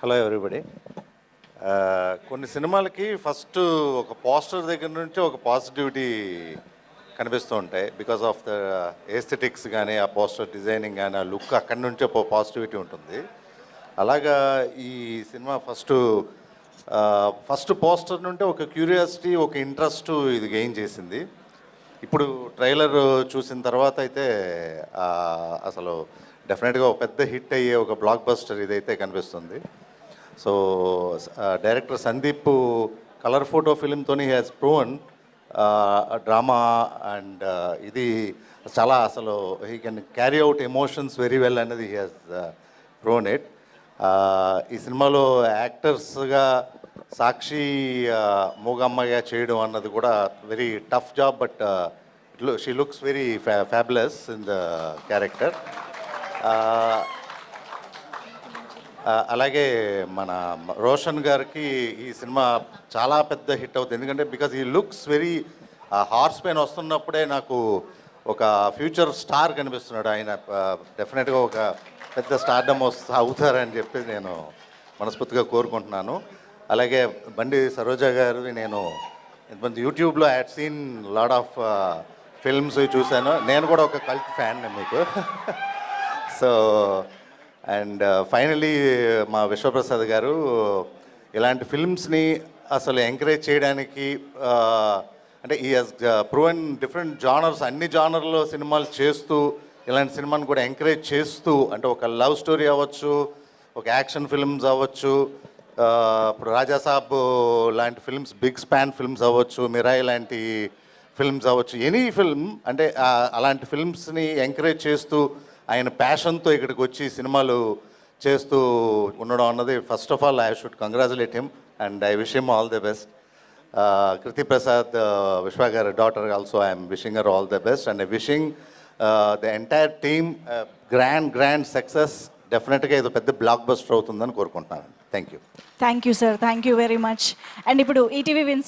Hello everybody. కొన్ని సినిమాలకి first ఒక పోస్టర్ దగ్గర నుంచి ఒక పాజిటివిటీ కనిపిస్తూ ఉంటాయి. బికాస్ ఆఫ్ ద ఏస్థెటిక్స్ కానీ, ఆ పోస్టర్ డిజైనింగ్ కానీ, ఆ లుక్ అక్కడి నుంచే పాజిటివిటీ ఉంటుంది. అలాగా ఈ సినిమా ఫస్ట్ పోస్టర్ నుంటే ఒక క్యూరియాసిటీ, ఒక ఇంట్రెస్ట్ ఇది గెయిన్ చేసింది. ఇప్పుడు ట్రైలర్ చూసిన తర్వాత అయితే అసలు డెఫినెట్గా ఒక పెద్ద హిట్ అయ్యే ఒక బ్లాక్ బస్టర్ ఇదైతే కనిపిస్తుంది. So director Sandeep colour photo ఫిలింతోని he has proven drama and ఇది చాలా అసలు he can carry out emotions very well అనేది హీ హాజ్ ప్రూవన్ ఇట్. ఈ సినిమాలో యాక్టర్స్గా సాక్షి మూగమ్మగా చేయడం అన్నది కూడా very tough job, but she looks very fabulous in the character. అలాగే మన రోషన్ గారికి ఈ సినిమా చాలా పెద్ద హిట్ అవుతుంది. ఎందుకంటే బికాజ్ ఈ లుక్స్ వెరీ హార్స్ పెయిన్ వస్తున్నప్పుడే నాకు ఒక ఫ్యూచర్ స్టార్ కనిపిస్తున్నాడు. ఆయన డెఫినెట్గా ఒక పెద్ద స్టార్డమ్ అవుతారని చెప్పి నేను మనస్ఫూర్తిగా కోరుకుంటున్నాను. అలాగే బండి సరోజ గారు నేను ఇంతమంది యూట్యూబ్లో had seen lot of films చూశాను. నేను కూడా ఒక కల్ట్ ఫ్యాన్ మీకు. సో అండ్ ఫైనలీ మా విశ్వప్రసాద్ గారు ఇలాంటి ఫిల్మ్స్ని అసలు ఎంకరేజ్ చేయడానికి అంటే ఈ హజ్ ప్రూవెన్ డిఫరెంట్ జానర్స్, అన్ని జానర్లో సినిమాలు చేస్తూ ఇలాంటి సినిమాని కూడా ఎంకరేజ్ చేస్తూ, అంటే ఒక లవ్ స్టోరీ అవ్వచ్చు, ఒక యాక్షన్ ఫిల్మ్స్ అవ్వచ్చు, ఇప్పుడు రాజాసాబ్ లాంటి ఫిల్మ్స్, బిగ్ స్పాన్ ఫిల్మ్స్ అవ్వచ్చు, మిరాయి లాంటి ఫిల్మ్స్ అవ్వచ్చు, ఎనీ ఫిల్మ్ అంటే అలాంటి ఫిల్మ్స్ని ఎంకరేజ్ చేస్తూ ఆయన ప్యాషన్తో ఇక్కడికి వచ్చి సినిమాలు చేస్తూ ఉండడం అన్నది first of all I should congratulate him and I wish him all the best. Kriti Prasad Vishwa గారి daughter also I'm wishing her all the best and I wishing the entire team grand success. డెఫినెట్గా ఇది పెద్ద బ్లాక్ బస్టర్ అవుతుందని కోరుకుంటున్నాను. Thank you sir, thank you very much. And ఇప్పుడు ETV wins